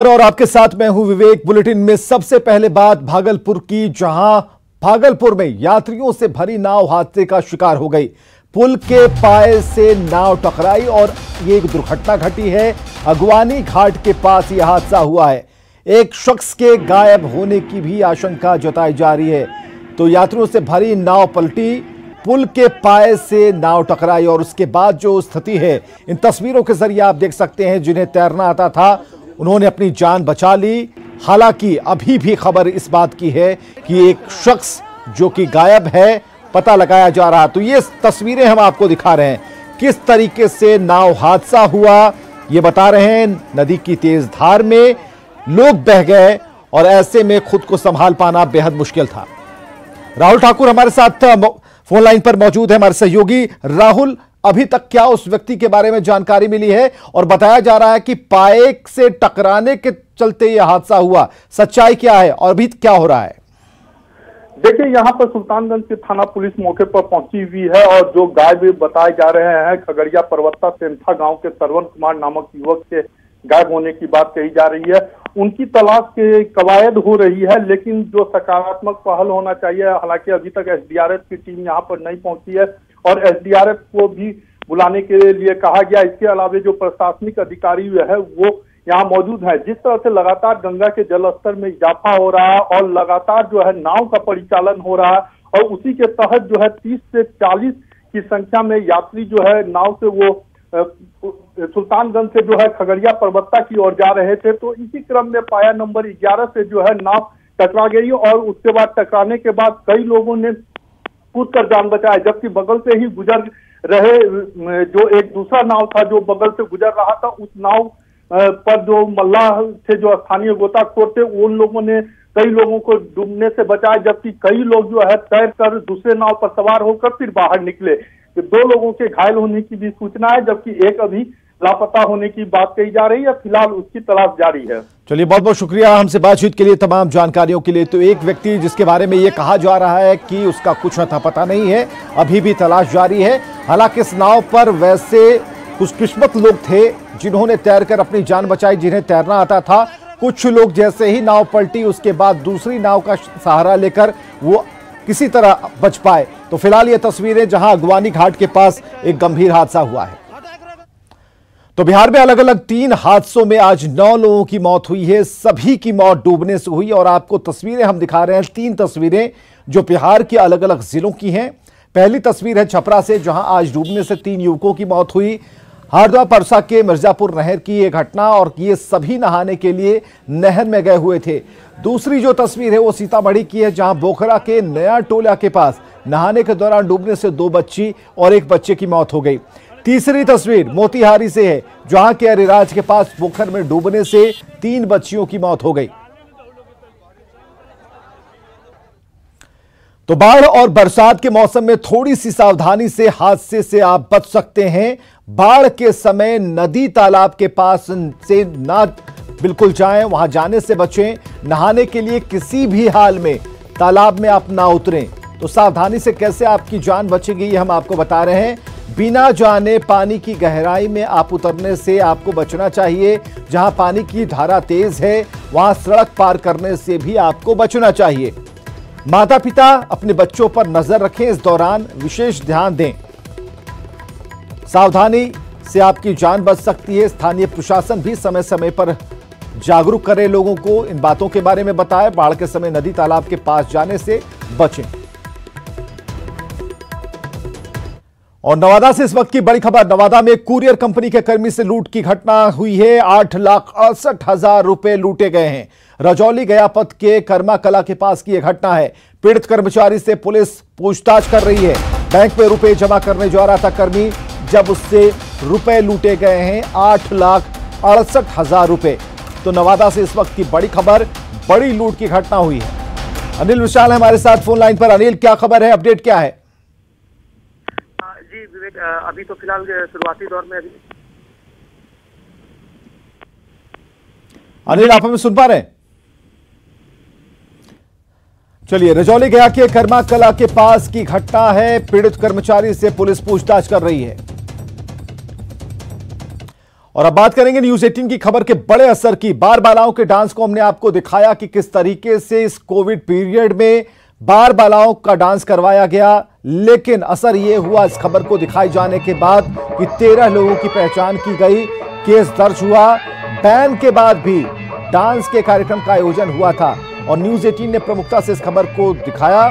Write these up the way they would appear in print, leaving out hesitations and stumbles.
और आपके साथ मैं हूं विवेक। बुलेटिन में सबसे पहले बात भागलपुर की, जहां भागलपुर में यात्रियों से भरी नाव हादसे का शिकार हो गई। पुल के पाए से नाव टकराई और ये एक दुर्घटना घटी है। अगवानी घाट के पास यह हादसा हुआ है। एक शख्स के गायब होने की भी आशंका जताई जा रही है। तो यात्रियों से भरी नाव पलटी, पुल के पाए से नाव टकराई और उसके बाद जो स्थिति है, इन तस्वीरों के जरिए आप देख सकते हैं। जिन्हें तैरना आता था उन्होंने अपनी जान बचा ली। हालांकि अभी भी खबर इस बात की है कि एक शख्स जो कि गायब है, पता लगाया जा रहा। तो ये तस्वीरें हम आपको दिखा रहे हैं किस तरीके से नाव हादसा हुआ। ये बता रहे हैं नदी की तेज धार में लोग बह गए और ऐसे में खुद को संभाल पाना बेहद मुश्किल था। राहुल ठाकुर हमारे साथ फोन लाइन पर मौजूद है, हमारे सहयोगी। राहुल, अभी तक क्या उस व्यक्ति के बारे में जानकारी मिली है? और बताया जा रहा है कि पाए से टकराने के चलते यह हादसा हुआ, सच्चाई क्या है और अभी क्या हो रहा है? देखिए, यहाँ पर सुल्तानगंज की थाना पुलिस मौके पर पहुंची हुई है और जो गायब बताए जा रहे हैं, खगड़िया परवत्ता सेंथा गांव के श्रवण कुमार नामक युवक के गायब होने की बात कही जा रही है। उनकी तलाश के कवायद हो रही है, लेकिन जो सकारात्मक पहल होना चाहिए, हालांकि अभी तक एसडीआरएफ की टीम यहाँ पर नहीं पहुंची है और एसडीआरएफ को भी बुलाने के लिए कहा गया। इसके अलावा जो प्रशासनिक अधिकारी है वो यहाँ मौजूद है। जिस तरह से लगातार गंगा के जलस्तर में इजाफा हो रहा है और लगातार जो है नाव का परिचालन हो रहा है और उसी के तहत जो है 30 से 40 की संख्या में यात्री जो है नाव से वो सुल्तानगंज से जो है खगड़िया परबत्ता की ओर जा रहे थे। तो इसी क्रम में पाया नंबर 11 से जो है नाव टकरा गई और उसके बाद टकराने के बाद कई लोगों ने कूद कर जान बचाया, जबकि बगल से ही गुजर रहे जो एक दूसरा नाव था जो बगल से गुजर रहा था, उस नाव पर जो मल्लाह थे, जो स्थानीय गोताखोर थे, उन लोगों ने कई लोगों को डूबने से बचाया, जबकि कई लोग जो है तैर कर दूसरे नाव पर सवार होकर फिर बाहर निकले। तो 2 लोगों के घायल होने की भी सूचना है, जबकि एक अभी लापता होने की बात कही जा रही है। फिलहाल उसकी तलाश जारी है। चलिए, बहुत बहुत शुक्रिया हमसे बातचीत के लिए, तमाम जानकारियों के लिए। तो एक व्यक्ति जिसके बारे में ये कहा जा रहा है कि उसका कुछ अता पता नहीं है, अभी भी तलाश जारी है। हालांकि इस नाव पर वैसे खुशकिस्मत लोग थे जिन्होंने तैरकर अपनी जान बचाई, जिन्हें तैरना आता था। कुछ लोग जैसे ही नाव पलटी उसके बाद दूसरी नाव का सहारा लेकर वो किसी तरह बच पाए। तो फिलहाल ये तस्वीरें जहां अगवानी घाट के पास एक गंभीर हादसा हुआ है। तो बिहार में अलग अलग 3 हादसों में आज 9 लोगों की मौत हुई है। सभी की मौत डूबने से हुई और आपको तस्वीरें हम दिखा रहे हैं, 3 तस्वीरें जो बिहार के अलग अलग जिलों की हैं। पहली तस्वीर है छपरा से, जहां आज डूबने से 3 युवकों की मौत हुई। हारदा परसा के मिर्जापुर नहर की यह घटना और ये सभी नहाने के लिए नहर में गए हुए थे। दूसरी जो तस्वीर है वो सीतामढ़ी की है, जहां बोखरा के नया टोला के पास नहाने के दौरान डूबने से 2 बच्ची और 1 बच्चे की मौत हो गई। तीसरी तस्वीर मोतिहारी से है, जहां के अरिराज के पास पोखर में डूबने से 3 बच्चियों की मौत हो गई। तो बाढ़ और बरसात के मौसम में थोड़ी सी सावधानी से हादसे से आप बच सकते हैं। बाढ़ के समय नदी तालाब के पास से ना बिल्कुल जाएं, वहां जाने से बचें। नहाने के लिए किसी भी हाल में तालाब में आप ना उतरें। तो सावधानी से कैसे आपकी जान बचेगी ये हम आपको बता रहे हैं। बिना जाने पानी की गहराई में आप उतरने से आपको बचना चाहिए। जहां पानी की धारा तेज है वहां सड़क पार करने से भी आपको बचना चाहिए। माता पिता अपने बच्चों पर नजर रखें, इस दौरान विशेष ध्यान दें। सावधानी से आपकी जान बच सकती है। स्थानीय प्रशासन भी समय समय पर जागरूक करे लोगों को, इन बातों के बारे में बताए। बाढ़ के समय नदी तालाब के पास जाने से बचें। और नवादा से इस वक्त की बड़ी खबर। नवादा में कुरियर कंपनी के कर्मी से लूट की घटना हुई है। 8,68,000 रुपए लूटे गए हैं। रजौली गया पथ के कर्मा कला के पास की यह घटना है। पीड़ित कर्मचारी से पुलिस पूछताछ कर रही है। बैंक में रुपए जमा करने जा रहा था कर्मी, जब उससे रुपए लूटे गए हैं 8,68,000 रुपए। तो नवादा से इस वक्त की बड़ी खबर, बड़ी लूट की घटना हुई है। अनिल विशाल है हमारे साथ फोन लाइन पर। अनिल, क्या खबर है, अपडेट क्या है? जी विवेक, अभी तो फिलहाल शुरुआती दौर में अनिल, आप हमें सुन पा रहे हैं? चलिए, रजौली गया के कर्मा कला के पास की घटना है। पीड़ित कर्मचारी से पुलिस पूछताछ कर रही है और अब बात करेंगे न्यूज 18 की खबर के बड़े असर की। बार बालाओं के डांस को हमने आपको दिखाया कि किस तरीके से इस कोविड पीरियड में बार बालाओं का डांस करवाया गया, लेकिन असर यह हुआ इस खबर को दिखाए जाने के बाद कि 13 लोगों की पहचान की गई, केस दर्ज हुआ। बैन के बाद भी डांस के कार्यक्रम का आयोजन हुआ था और न्यूज 18 ने प्रमुखता से इस खबर को दिखाया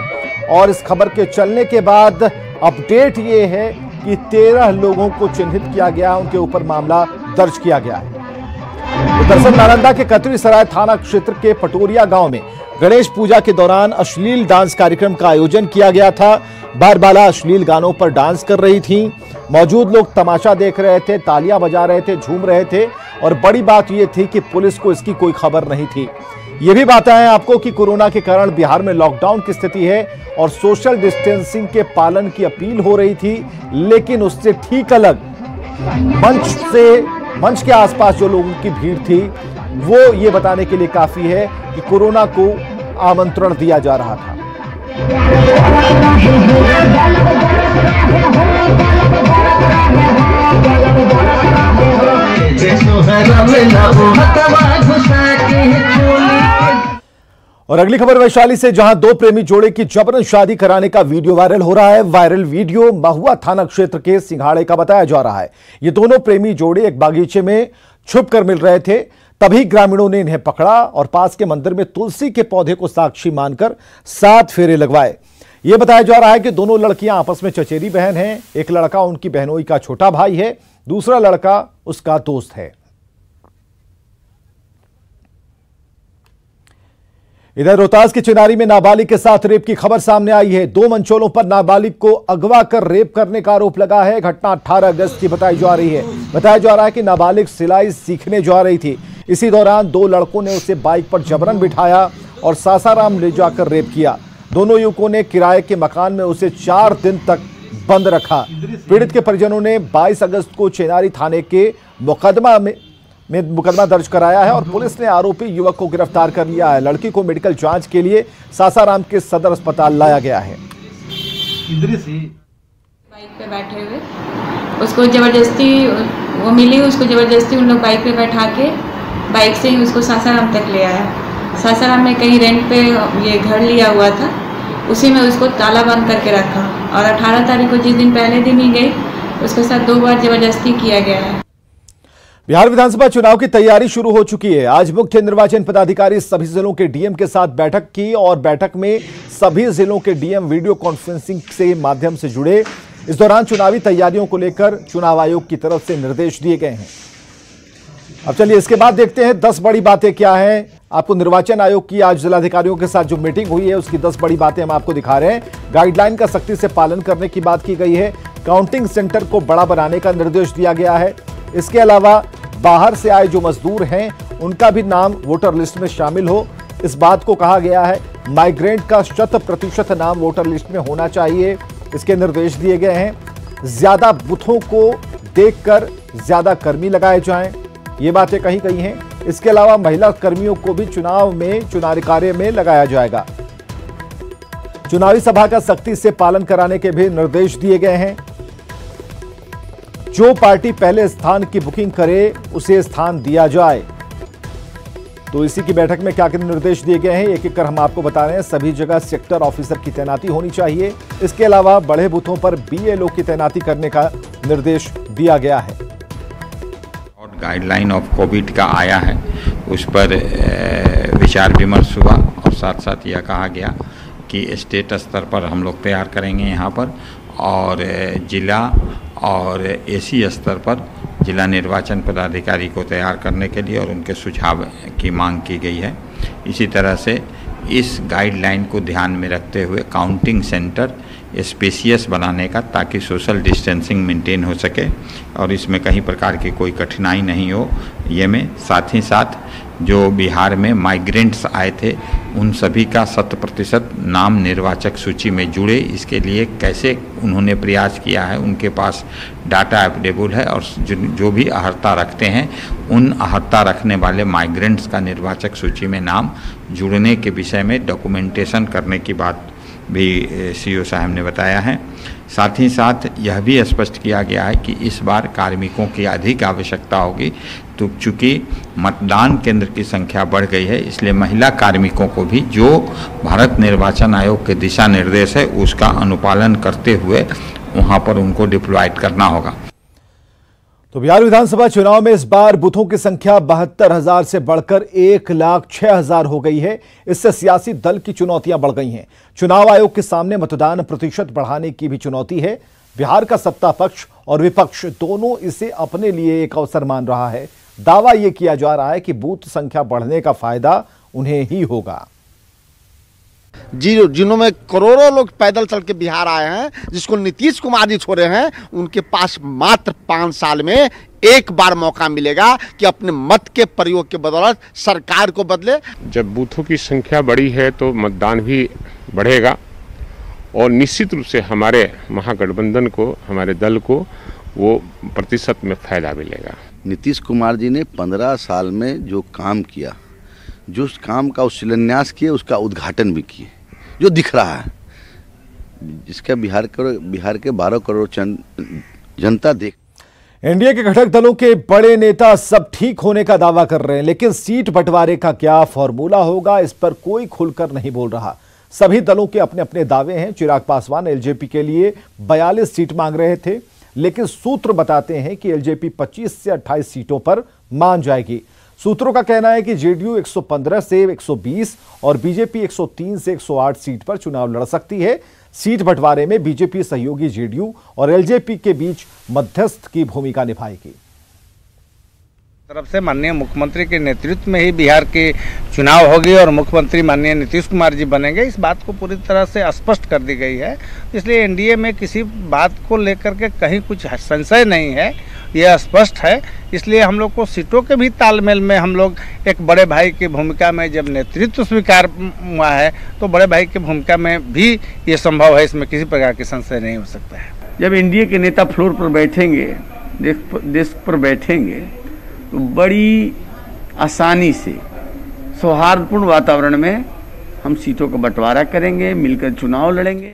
और इस खबर के चलने के बाद अपडेट ये है कि 13 लोगों को चिन्हित किया गया, उनके ऊपर मामला दर्ज किया गया है। दरअसल नालंदा के कतरी सराय थाना क्षेत्र के पटोरिया गांव में गणेश पूजा के दौरान अश्लील डांस कार्यक्रम का आयोजन किया गया था। बार बाला अश्लील गानों पर डांस कर रही थी। मौजूद लोग तमाशा देख रहे थे, तालियां बजा रहे थे, झूम रहे थे और बड़ी बात यह थी कि पुलिस को इसकी कोई खबर नहीं थी। यह भी बताएं आपको कि कोरोना के कारण बिहार में लॉकडाउन की स्थिति है और सोशल डिस्टेंसिंग के पालन की अपील हो रही थी, लेकिन उससे ठीक अलग मंच के आसपास जो लोगों की भीड़ थी वो ये बताने के लिए काफी है कि कोरोना को आमंत्रण दिया जा रहा था। और अगली खबर वैशाली से, जहां दो प्रेमी जोड़े की जबरन शादी कराने का वीडियो वायरल हो रहा है। वायरल वीडियो महुआ थाना क्षेत्र के सिंघाड़े का बताया जा रहा है। ये दोनों प्रेमी जोड़े एक बागीचे में छुप कर मिल रहे थे, तभी ग्रामीणों ने इन्हें पकड़ा और पास के मंदिर में तुलसी के पौधे को साक्षी मानकर 7 फेरे लगवाए। यह बताया जा रहा है कि दोनों लड़कियां आपस में चचेरी बहन हैं। एक लड़का उनकी बहनोई का छोटा भाई है, दूसरा लड़का उसका दोस्त है। इधर रोहतास के चिनारी में नाबालिग के साथ रेप की खबर सामने आई है। 2 मंचोलों पर नाबालिग को अगवा कर रेप करने का आरोप लगा है। घटना 18 अगस्त की बताई जा रही है। बताया जा रहा है कि नाबालिग सिलाई सीखने जा रही थी। इसी दौरान 2 लड़कों ने उसे बाइक पर जबरन बिठाया और सासाराम ले जाकर रेप किया। दोनों युवकों ने किराए के मकान में उसे 4 दिन तक बंद रखा। पीड़ित के परिजनों ने 22 अगस्त को चिनारी थाने के मुकदमा दर्ज कराया है और पुलिस ने आरोपी युवक को गिरफ्तार कर लिया है। लड़की को मेडिकल जांच के लिए सासाराम के सदर अस्पताल लाया गया है। बाइक पे बैठे हुए उसको जबरदस्ती वो मिली, उसको जबरदस्ती उन लोग बाइक पे बैठा के बाइक से ही उसको सासाराम तक ले आया। सासाराम में कहीं रेंट पे ये घर लिया हुआ था, उसी में उसको ताला बंद करके रखा और 18 तारीख को जिस दिन पहले दिन ही गई उसके साथ 2 बार जबरदस्ती किया गया है। बिहार विधानसभा चुनाव की तैयारी शुरू हो चुकी है। आज मुख्य निर्वाचन पदाधिकारी सभी जिलों के डीएम के साथ बैठक की और बैठक में सभी जिलों के डीएम वीडियो कॉन्फ्रेंसिंग से माध्यम से जुड़े। इस दौरान चुनावी तैयारियों को लेकर चुनाव आयोग की तरफ से निर्देश दिए गए हैं। अब चलिए इसके बाद देखते हैं 10 बड़ी बातें क्या हैं। आपको निर्वाचन आयोग की आज जिलाधिकारियों के साथ जो मीटिंग हुई है उसकी 10 बड़ी बातें हम आपको दिखा रहे हैं। गाइडलाइन का सख्ती से पालन करने की बात की गई है। काउंटिंग सेंटर को बड़ा बनाने का निर्देश दिया गया है। इसके अलावा बाहर से आए जो मजदूर हैं उनका भी नाम वोटर लिस्ट में शामिल हो, इस बात को कहा गया है। माइग्रेंट का 100% नाम वोटर लिस्ट में होना चाहिए, इसके निर्देश दिए गए हैं। ज्यादा बूथों को देखकर ज्यादा कर्मी लगाए जाएं, ये बातें कही गई हैं। इसके अलावा महिला कर्मियों को भी चुनावी कार्य में लगाया जाएगा। चुनावी सभा का सख्ती से पालन कराने के भी निर्देश दिए गए हैं। जो पार्टी पहले स्थान की बुकिंग करे उसे स्थान दिया जाए। तो इसी की बैठक में क्या क्या निर्देश दिए गए हैं एक एक कर हम आपको बता रहे हैं। सभी जगह सेक्टर ऑफिसर की तैनाती होनी चाहिए। इसके अलावा बड़े बूथों पर बीएलओ की तैनाती करने का निर्देश दिया गया है। और गाइडलाइन ऑफ कोविड का आया है, उस पर विचार विमर्श हुआ और साथ साथ यह कहा गया कि स्टेट स्तर पर हम लोग तैयार करेंगे यहाँ पर, और जिला और एसी स्तर पर जिला निर्वाचन पदाधिकारी को तैयार करने के लिए और उनके सुझाव की मांग की गई है। इसी तरह से इस गाइडलाइन को ध्यान में रखते हुए काउंटिंग सेंटर स्पेसियस बनाने का, ताकि सोशल डिस्टेंसिंग मेंटेन हो सके और इसमें कहीं प्रकार की कोई कठिनाई नहीं हो। ये में साथ ही साथ जो बिहार में माइग्रेंट्स आए थे उन सभी का 100% नाम निर्वाचक सूची में जुड़े, इसके लिए कैसे उन्होंने प्रयास किया है, उनके पास डाटा अवेलेबल है और जो भी अहर्ता रखते हैं उन अहर्ता रखने वाले माइग्रेंट्स का निर्वाचक सूची में नाम जुड़ने के विषय में डॉक्यूमेंटेशन करने की बात भी सीओ साहब ने बताया है। साथ ही साथ यह भी स्पष्ट किया गया है कि इस बार कार्मिकों की अधिक आवश्यकता होगी, तो चूँकि मतदान केंद्र की संख्या बढ़ गई है, इसलिए महिला कार्मिकों को भी जो भारत निर्वाचन आयोग के दिशा निर्देश है उसका अनुपालन करते हुए वहाँ पर उनको डिप्लॉयड करना होगा। तो बिहार विधानसभा चुनाव में इस बार बूथों की संख्या 72,000 से बढ़कर 1,06,000 हो गई है। इससे सियासी दल की चुनौतियां बढ़ गई हैं। चुनाव आयोग के सामने मतदान प्रतिशत बढ़ाने की भी चुनौती है। बिहार का सत्ता पक्ष और विपक्ष दोनों इसे अपने लिए एक अवसर मान रहा है। दावा यह किया जा रहा है कि बूथ संख्या बढ़ने का फायदा उन्हें ही होगा। जिन्होंने करोड़ों लोग पैदल चल के बिहार आए हैं, जिसको नीतीश कुमार जी छोड़े हैं, उनके पास मात्र 5 साल में एक बार मौका मिलेगा कि अपने मत के प्रयोग के बदौलत सरकार को बदले। जब बूथों की संख्या बढ़ी है तो मतदान भी बढ़ेगा और निश्चित रूप से हमारे महागठबंधन को, हमारे दल को वो प्रतिशत में फायदा मिलेगा। नीतीश कुमार जी ने 15 साल में जो काम किया, जो उस काम का शिलान्यास किए, उसका उद्घाटन भी किए, जो दिख रहा है, जिसका बिहार के 12 करोड़ जनता देख। एनडीए के घटक दलों के बड़े नेता सब ठीक होने का दावा कर रहे हैं, लेकिन सीट बंटवारे का क्या फॉर्मूला होगा, इस पर कोई खुलकर नहीं बोल रहा। सभी दलों के अपने अपने दावे हैं। चिराग पासवान एलजेपी के लिए 42 सीट मांग रहे थे, लेकिन सूत्र बताते हैं कि एलजेपी 25 से 28 सीटों पर मान जाएगी। सूत्रों का कहना है कि जेडीयू 115 से 120 और बीजेपी 103 से 108 सीट पर चुनाव लड़ सकती है। सीट बंटवारे में बीजेपी सहयोगी जेडीयू और एलजेपी के बीच मध्यस्थ की भूमिका निभाएगी। तरफ से माननीय मुख्यमंत्री के नेतृत्व में ही बिहार के चुनाव होगी और मुख्यमंत्री माननीय नीतीश कुमार जी बनेंगे, इस बात को पूरी तरह से स्पष्ट कर दी गई है। इसलिए एनडीए में किसी बात को लेकर के कहीं कुछ संशय नहीं है, यह स्पष्ट है। इसलिए हम लोग को सीटों के भी तालमेल में हम लोग एक बड़े भाई की भूमिका में जब नेतृत्व स्वीकार हुआ है तो बड़े भाई की भूमिका में भी ये संभव है, इसमें किसी प्रकार की संशय नहीं हो सकता है। जब एनडीए के नेता फ्लोर पर बैठेंगे, डेस्क पर बैठेंगे, तो बड़ी आसानी से सौहार्दपूर्ण वातावरण में हम सीटों का बंटवारा करेंगे, मिलकर चुनाव लड़ेंगे।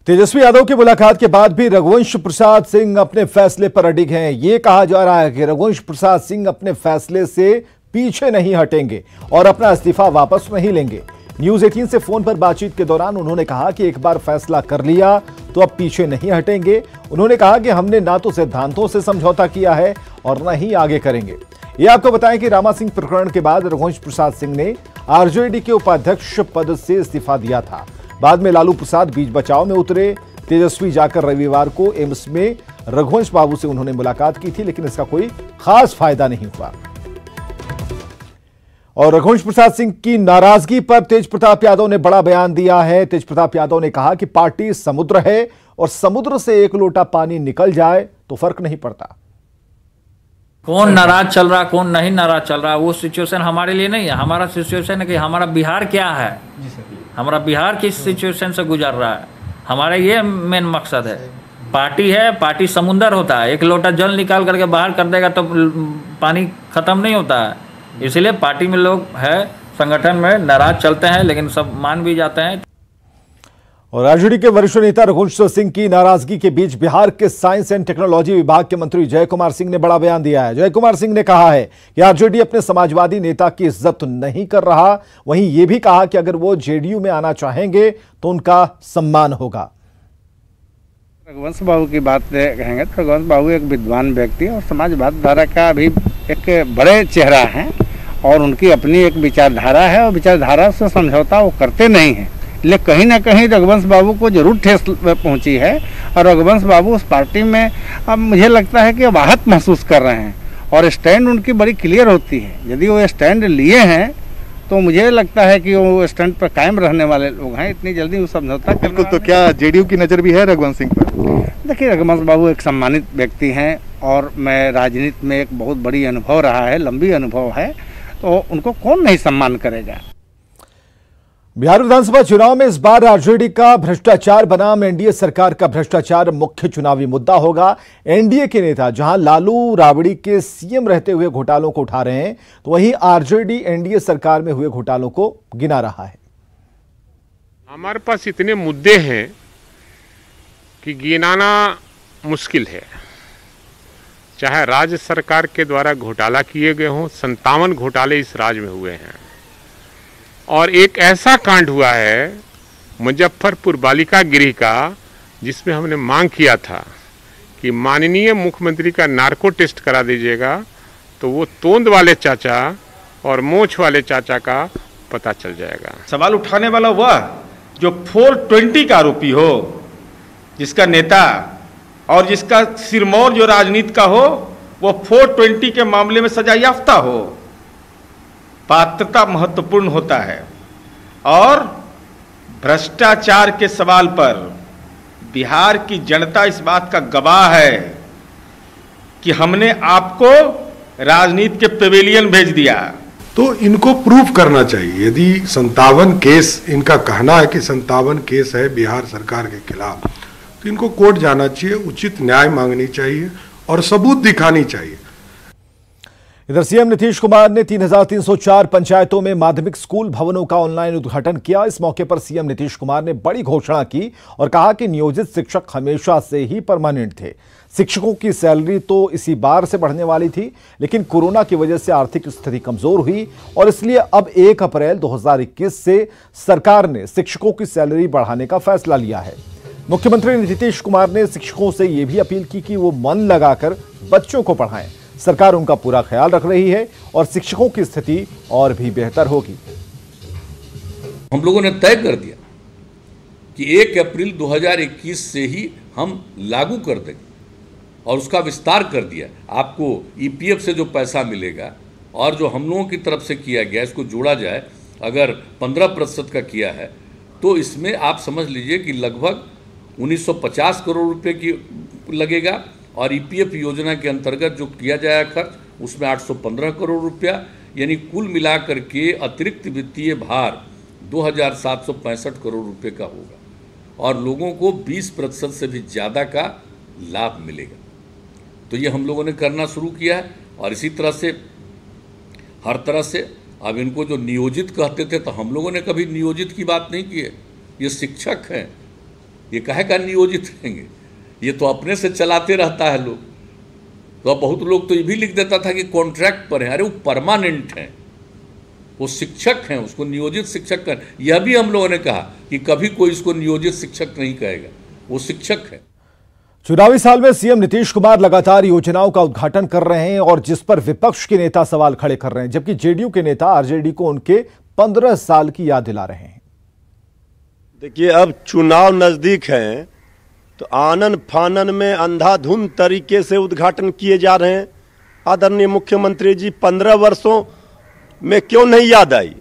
तेजस्वी यादव की मुलाकात के बाद भी रघुवंश प्रसाद सिंह अपने फैसले पर अडिग हैं। यह कहा जा रहा है कि रघुवंश प्रसाद सिंह अपने फैसले से पीछे नहीं हटेंगे और अपना इस्तीफा वापस नहीं लेंगे। न्यूज 18 से फोन पर बातचीत के दौरान उन्होंने कहा कि एक बार फैसला कर लिया तो अब पीछे नहीं हटेंगे। उन्होंने कहा कि हमने ना तो सिद्धांतों से समझौता किया है और न ही आगे करेंगे। ये आपको बताएं कि रामा सिंह प्रकरण के बाद रघुवंश प्रसाद सिंह ने आरजेडी के उपाध्यक्ष पद से इस्तीफा दिया था। बाद में लालू प्रसाद बीच बचाव में उतरे। तेजस्वी जाकर रविवार को एम्स में रघुवंश बाबू से उन्होंने मुलाकात की थी, लेकिन इसका कोई खास फायदा नहीं हुआ। और रघुवंश प्रसाद सिंह की नाराजगी पर तेज प्रताप यादव ने बड़ा बयान दिया है। तेज प्रताप यादव ने कहा कि पार्टी समुद्र है और समुद्र से एक लोटा पानी निकल जाए तो फर्क नहीं पड़ता। कौन नाराज चल रहा, कौन नहीं नाराज चल रहा, वो सिचुएशन हमारे लिए नहीं है। हमारा सिचुएशन है कि हमारा बिहार क्या है, हमारा बिहार किस सिचुएशन से गुजर रहा है, हमारा ये मेन मकसद है। पार्टी है, पार्टी समुंदर होता है, एक लोटा जल निकाल करके बाहर कर देगा तो पानी खत्म नहीं होता है। इसलिए पार्टी में लोग है, संगठन में नाराज चलते हैं, लेकिन सब मान भी जाते हैं। और आरजेडी के वरिष्ठ नेता रघुवंश सिंह की नाराजगी के बीच बिहार के साइंस एंड टेक्नोलॉजी विभाग के मंत्री जय कुमार सिंह ने बड़ा बयान दिया है। जय कुमार सिंह ने कहा है कि आरजेडी अपने समाजवादी नेता की इज्जत नहीं कर रहा। वहीं यह भी कहा कि अगर वो जेडीयू में आना चाहेंगे तो उनका सम्मान होगा। रघुवंश बाबू की बात कहेंगे तो रघुवंश बाबू एक विद्वान व्यक्ति और समाजवाद धारा का भी एक बड़े चेहरा हैं और उनकी अपनी एक विचारधारा है और विचारधारा से समझौता वो करते नहीं हैं। लेकिन कहीं ना कहीं रघुवंश बाबू को जरूर ठेस पहुंची है और रघुवंश बाबू उस पार्टी में अब मुझे लगता है कि आहत महसूस कर रहे हैं और स्टैंड उनकी बड़ी क्लियर होती है। यदि वो स्टैंड लिए हैं तो मुझे लगता है कि वो स्टैंड पर कायम रहने वाले लोग हैं। इतनी जल्दी वो समझौता बिल्कुल। तो क्या जेडीयू की नज़र भी है रघुवंश सिंह पर? देखिए, रघुवंश बाबू एक सम्मानित व्यक्ति हैं और मैं राजनीति में एक बहुत बड़ी अनुभव रहा है, लंबी अनुभव है, तो उनको कौन नहीं सम्मान करेगा। बिहार विधानसभा चुनाव में इस बार आरजेडी का भ्रष्टाचार बनाम एनडीए सरकार का भ्रष्टाचार मुख्य चुनावी मुद्दा होगा। एनडीए के नेता जहां लालू राबड़ी के सीएम रहते हुए घोटालों को उठा रहे हैं, तो वहीं आरजेडी एनडीए सरकार में हुए घोटालों को गिना रहा है। हमारे पास इतने मुद्दे हैं कि गिनाना मुश्किल है। चाहे राज्य सरकार के द्वारा घोटाला किए गए हों, 57 घोटाले इस राज्य में हुए हैं। और एक ऐसा कांड हुआ है मुजफ्फरपुर बालिका गृह का, जिसमें हमने मांग किया था कि माननीय मुख्यमंत्री का नार्को टेस्ट करा दीजिएगा, तो वो तोंद वाले चाचा और मोछ वाले चाचा का पता चल जाएगा। सवाल उठाने वाला वह जो 420 का आरोपी हो, जिसका नेता और जिसका सिरमौर जो राजनीति का हो, वो 420 के मामले में सजा याफ्ता हो। पात्रता महत्वपूर्ण होता है। और भ्रष्टाचार के सवाल पर बिहार की जनता इस बात का गवाह है कि हमने आपको राजनीति के पेवेलियन भेज दिया। तो इनको प्रूफ करना चाहिए। यदि 57 केस, इनका कहना है कि 57 केस है बिहार सरकार के खिलाफ, तो इनको कोर्ट जाना चाहिए, उचित न्याय मांगनी चाहिए और सबूत दिखानी चाहिए। इधर सीएम नीतीश कुमार ने 3304 पंचायतों में माध्यमिक स्कूल भवनों का ऑनलाइन उद्घाटन किया। इस मौके पर सीएम नीतीश कुमार ने बड़ी घोषणा की और कहा कि नियोजित शिक्षक हमेशा से ही परमानेंट थे। शिक्षकों की सैलरी तो इसी बार से बढ़ने वाली थी, लेकिन कोरोना की वजह से आर्थिक स्थिति कमजोर हुई और इसलिए अब 1 अप्रैल 2021 से सरकार ने शिक्षकों की सैलरी बढ़ाने का फैसला लिया है। मुख्यमंत्री नीतीश कुमार ने शिक्षकों से यह भी अपील की कि वो मन लगाकर बच्चों को पढ़ाएं। सरकार उनका पूरा ख्याल रख रही है और शिक्षकों की स्थिति और भी बेहतर होगी। हम लोगों ने तय कर दिया कि 1 अप्रैल 2021 से ही हम लागू कर देंगे और उसका विस्तार कर दिया। आपको ईपीएफ से जो पैसा मिलेगा और जो हम लोगों की तरफ से किया गया, इसको जोड़ा जाए, अगर 15% का किया है तो इसमें आप समझ लीजिए कि लगभग 1950 करोड़ रुपए की लगेगा और ईपीएफ योजना के अंतर्गत जो किया जाएगा खर्च, उसमें 815 करोड़ रुपया, यानी कुल मिलाकर के अतिरिक्त वित्तीय भार 2765 करोड़ रुपए का होगा और लोगों को 20% से भी ज़्यादा का लाभ मिलेगा। तो ये हम लोगों ने करना शुरू किया है और इसी तरह से हर तरह से अब इनको जो नियोजित कहते थे, तो हम लोगों ने कभी नियोजित की बात नहीं की है। ये शिक्षक हैं, ये काहे का नियोजित रहेंगे, ये तो अपने से चलाते रहता है लोग। तो अब बहुत लोग तो ये भी लिख देता था कि कॉन्ट्रैक्ट पर है। अरे वो परमानेंट हैं, वो शिक्षक हैं, उसको नियोजित शिक्षक कर। यह भी हम लोगों ने कहा कि कभी कोई इसको नियोजित शिक्षक नहीं कहेगा, वो शिक्षक है। चुनावी साल में सीएम नीतीश कुमार लगातार योजनाओं का उद्घाटन कर रहे हैं और जिस पर विपक्ष के नेता सवाल खड़े कर रहे हैं, जबकि जेडीयू के नेता आरजेडी को उनके 15 साल की याद दिला रहे हैं। देखिए, अब चुनाव नजदीक है तो आनन फानन में अंधाधुंध तरीके से उद्घाटन किए जा रहे हैं। आदरणीय मुख्यमंत्री जी, 15 वर्षों में क्यों नहीं याद आई?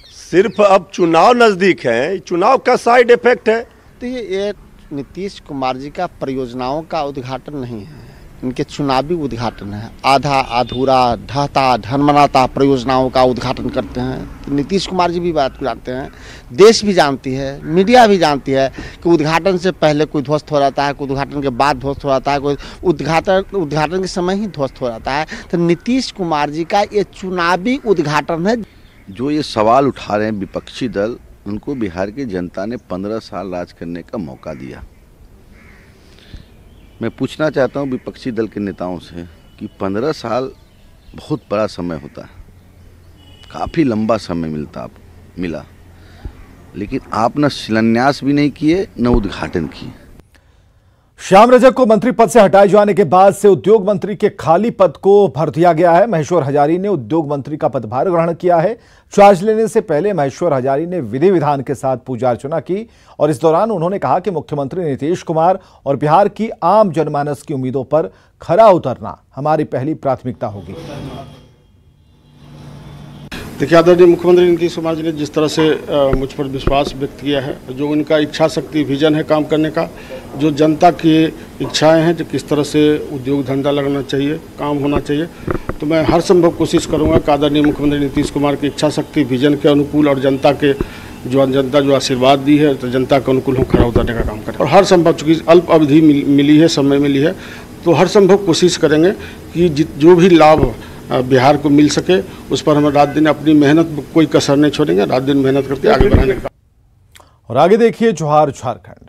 सिर्फ अब चुनाव नजदीक है, चुनाव का साइड इफेक्ट है। तो ये नीतीश कुमार जी का परियोजनाओं का उद्घाटन नहीं है, इनके चुनावी उद्घाटन है। आधा अधूरा, ढहता ढनमनाता परियोजनाओं का उद्घाटन करते हैं। तो नीतीश कुमार जी भी बात को जानते हैं, देश भी जानती है, मीडिया भी जानती है कि उद्घाटन से पहले कोई ध्वस्त हो जाता है, कोई उद्घाटन के बाद ध्वस्त हो जाता है, कोई उद्घाटन के समय ही ध्वस्त हो जाता है। तो नीतीश कुमार जी का ये चुनावी उद्घाटन है। जो ये सवाल उठा रहे हैं विपक्षी दल, उनको बिहार की जनता ने 15 साल राज करने का मौका दिया। मैं पूछना चाहता हूं विपक्षी दल के नेताओं से कि 15 साल बहुत बड़ा समय होता है, काफ़ी लंबा समय मिला, लेकिन आप न शिलान्यास भी नहीं किए न उद्घाटन किए। श्याम रजक को मंत्री पद से हटाए जाने के बाद से उद्योग मंत्री के खाली पद को भर दिया गया है। महेश्वर हजारी ने उद्योग मंत्री का पदभार ग्रहण किया है। चार्ज लेने से पहले महेश्वर हजारी ने विधि विधान के साथ पूजा अर्चना की और इस दौरान उन्होंने कहा कि मुख्यमंत्री नीतीश कुमार और बिहार की आम जनमानस की उम्मीदों पर खरा उतरना हमारी पहली प्राथमिकता होगी। देखिए, आदरणीय मुख्यमंत्री नीतीश कुमार जी ने जिस तरह से मुझ पर विश्वास व्यक्त किया है, जो उनका इच्छा शक्ति विजन है काम करने का, जो जनता की इच्छाएं हैं, जो किस तरह से उद्योग धंधा लगना चाहिए, काम होना चाहिए, तो मैं हर संभव कोशिश करूंगा कि आदरणीय मुख्यमंत्री नीतीश कुमार की इच्छा शक्ति विजन के अनुकूल और जनता जो आशीर्वाद दी है, तो जनता के अनुकूल हम खरा उतरने का काम करें। और हर संभव, चूँकि अल्प अवधि मिली है, समय मिली है, तो हर संभव कोशिश करेंगे कि जो भी लाभ बिहार को मिल सके, उस पर हम रात दिन अपनी मेहनत, कोई कसर नहीं छोड़ेंगे, रात दिन मेहनत करके आगे बढ़ाने का। और आगे देखिए जोहार झारखंड।